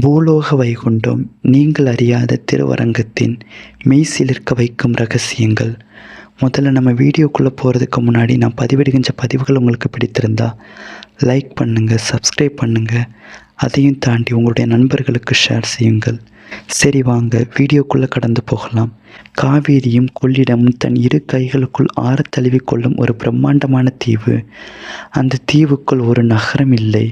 பூலோக வைகுண்டம் நீங்கள் அறியாத திருவரங்கத்தின் மெய்சிலிர்க்க வைக்கும் ரகசியங்கள். முதல்ல நம்ம வீடியோக்குள்ளே போகிறதுக்கு முன்னாடி நான் பதிவிடுகின்ற பதிவுகள் உங்களுக்கு பிடித்திருந்தா லைக் பண்ணுங்கள், சப்ஸ்கிரைப் பண்ணுங்கள். அதையும் தாண்டி உங்களுடைய நண்பர்களுக்கு ஷேர் செய்யுங்கள். சரி, வாங்க வீடியோக்குள்ளே கடந்து போகலாம். காவேரியும் கொள்ளிடமும் தன் இரு கைகளுக்குள் ஆற தழுவி கொள்ளும் ஒரு பிரம்மாண்டமான தீவு. அந்த தீவுக்குள் ஒரு நகரம் இல்லை.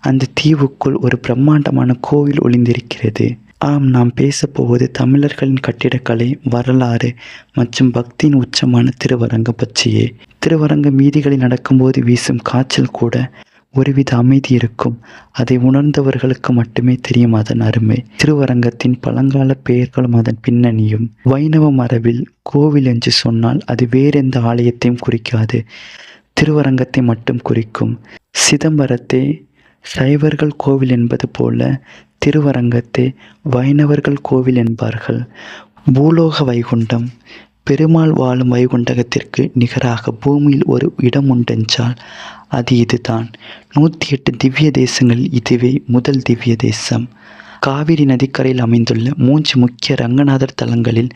அந்த தீவுக்குள் ஒரு பிரம்மாண்டமான கோவில் ஒளிந்திருக்கிறது. ஆம், நாம் பேசப்போவது தமிழர்களின் கட்டிடக்கலை, வரலாறு மற்றும் பக்தியின் உச்சமான திருவரங்கம் பற்றியே. திருவரங்க வீதிகளில் நடக்கும்போது வீசும் காய்ச்சல் கூட ஒருவித அமைதி இருக்கும். அதை உணர்ந்தவர்களுக்கு மட்டுமே தெரியும் அதன் அருமை. திருவரங்கத்தின் பழங்கால பெயர்களும் அதன் பின்னணியும். வைணவ மரபில் கோவில் என்று சொன்னால் அது வேறெந்த ஆலயத்தையும் குறிக்காது, திருவரங்கத்தை மட்டும் குறிக்கும். சிதம்பரத்தை சைவர்கள் கோவில் என்பது போல திருவரங்கத்தை வைணவர்கள் கோவில் என்பார்கள். பூலோக வைகுண்டம், பெருமாள் வாழும் வைகுண்டகத்திற்கு நிகராக பூமியில் ஒரு இடம் உண்டென்றால் அது இதுதான். 108 திவ்ய தேசங்களில் இதுவே முதல் திவ்ய தேசம். காவிரி நதிக்கரையில் அமைந்துள்ள 3 முக்கிய ரங்கநாதர் தலங்களில்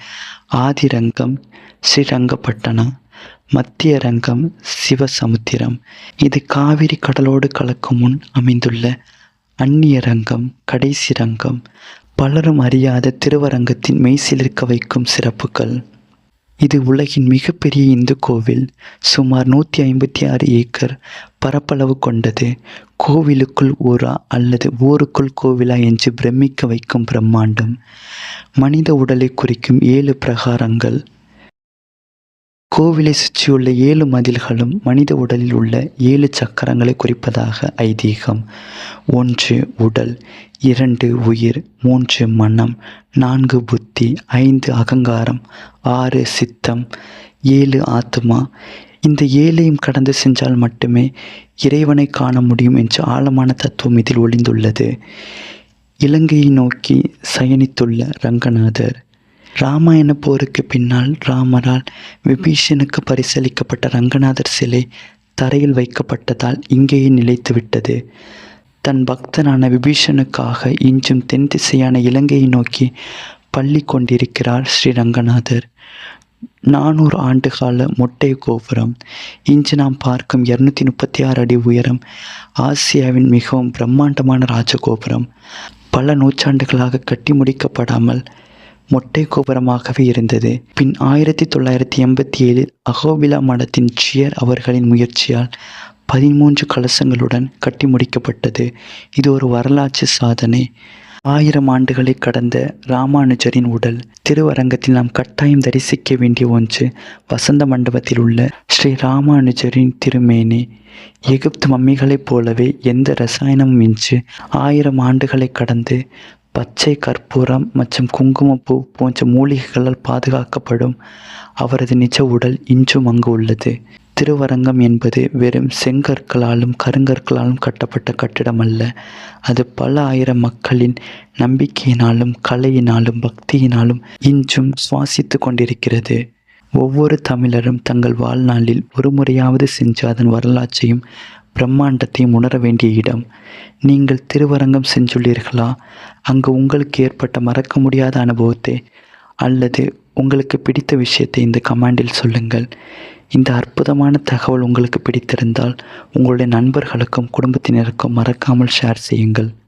ஆதிரங்கம் ஸ்ரீரங்கப்பட்டணம், மத்திய ரங்கம் சிவசமுத்திரம். இது காவிரி கடலோடு கலக்கும் முன் அமைந்துள்ள அந்நிய ரங்கம், கடைசி ரங்கம். பலரும் அறியாத திருவரங்கத்தின் மெய்சிலிர்க்க வைக்கும் சிறப்புகள். இது உலகின் மிகப்பெரிய இந்து கோவில். சுமார் 156 ஏக்கர் பரப்பளவு கொண்டது. கோவிலுக்குள் ஊரா அல்லது ஊருக்குள் கோவிலா என்று பிரமிக்க வைக்கும் பிரம்மாண்டம். மனித உடலை குறிக்கும் 7 பிரகாரங்கள். கோவிலை சுற்றியுள்ள 7 மதில்களும் மனித உடலில் உள்ள 7 சக்கரங்களை குறிப்பதாக ஐதீகம். 1 உடல், 2 உயிர், 3 மனம், 4 புத்தி, 5 அகங்காரம், 6 சித்தம், 7 ஆத்மா. இந்த 7ஐயும் கடந்து சென்றால் மட்டுமே இறைவனை காண முடியும் என்ற ஆழமான தத்துவம் இதில் ஒளிந்துள்ளது. இலங்கையை நோக்கி சயனித்துள்ள ரங்கநாதர். ராமாயண போருக்கு பின்னால் ராமரால் விபீஷனுக்கு பரிசளிக்கப்பட்ட ரங்கநாதர் சிலை தரையில் வைக்கப்பட்டதால் இங்கேயே நிலைத்துவிட்டது. தன் பக்தனான விபீஷனுக்காக இன்றும் தென் திசையான இலங்கையை நோக்கி பள்ளி கொண்டிருக்கிறார் ஸ்ரீ ரங்கநாதர். 400 ஆண்டுகால மொட்டை கோபுரம். இன்று நாம் பார்க்கும் 236 அடி உயரம் ஆசியாவின் மிகவும் பிரம்மாண்டமான ராஜகோபுரம். பல நூற்றாண்டுகளாக கட்டி முடிக்கப்படாமல் மொட்டை கோபுரமாகவே இருந்தது. பின் 1987 அகோபிலா மடத்தின் ஜியர் அவர்களின் முயற்சியால் 13 கலசங்களுடன் கட்டி முடிக்கப்பட்டது. இது ஒரு வரலாற்று சாதனை. 1000 ஆண்டுகளை கடந்த ராமானுஜரின் உடல். திருவரங்கத்தில் நாம் கட்டாயம் தரிசிக்க வேண்டிய ஒன்று வசந்த மண்டபத்தில் உள்ள ஸ்ரீ ராமானுஜரின் திருமேனி. எகிப்து மம்மிகளைப் போலவே எந்த ரசாயனமும் இன்றி 1000 ஆண்டுகளை கடந்து பச்சை கற்பூரம் மற்றும் குங்குமப்பூ போன்ற மூலிகைகளால் பாதுகாக்கப்படும் அவரது நிஜ உடல் இன்றும் அங்கு உள்ளது. திருவரங்கம் என்பது வெறும் செங்கற்களாலும் கருங்கற்களாலும் கட்டப்பட்ட கட்டிடம் அல்ல. அது பல ஆயிரம் மக்களின் நம்பிக்கையினாலும் கலையினாலும் பக்தியினாலும் இன்றும் சுவாசித்து கொண்டிருக்கிறது. ஒவ்வொரு தமிழரும் தங்கள் வாழ்நாளில் ஒரு முறையாவது சென்று அதன் வரலாற்றையும் பிரம்மாண்டத்தையும் உணர வேண்டிய இடம். நீங்கள் திருவரங்கம் சென்றுள்ளீர்களா? அங்கு உங்களுக்கு ஏற்பட்ட மறக்க முடியாத அனுபவத்தை அல்லது உங்களுக்கு பிடித்த விஷயத்தை இந்த கமெண்டில் சொல்லுங்கள். இந்த அற்புதமான தகவல் உங்களுக்கு பிடித்திருந்தால் உங்களுடைய நண்பர்களுக்கும் குடும்பத்தினருக்கும் மறக்காமல் ஷேர் செய்யுங்கள்.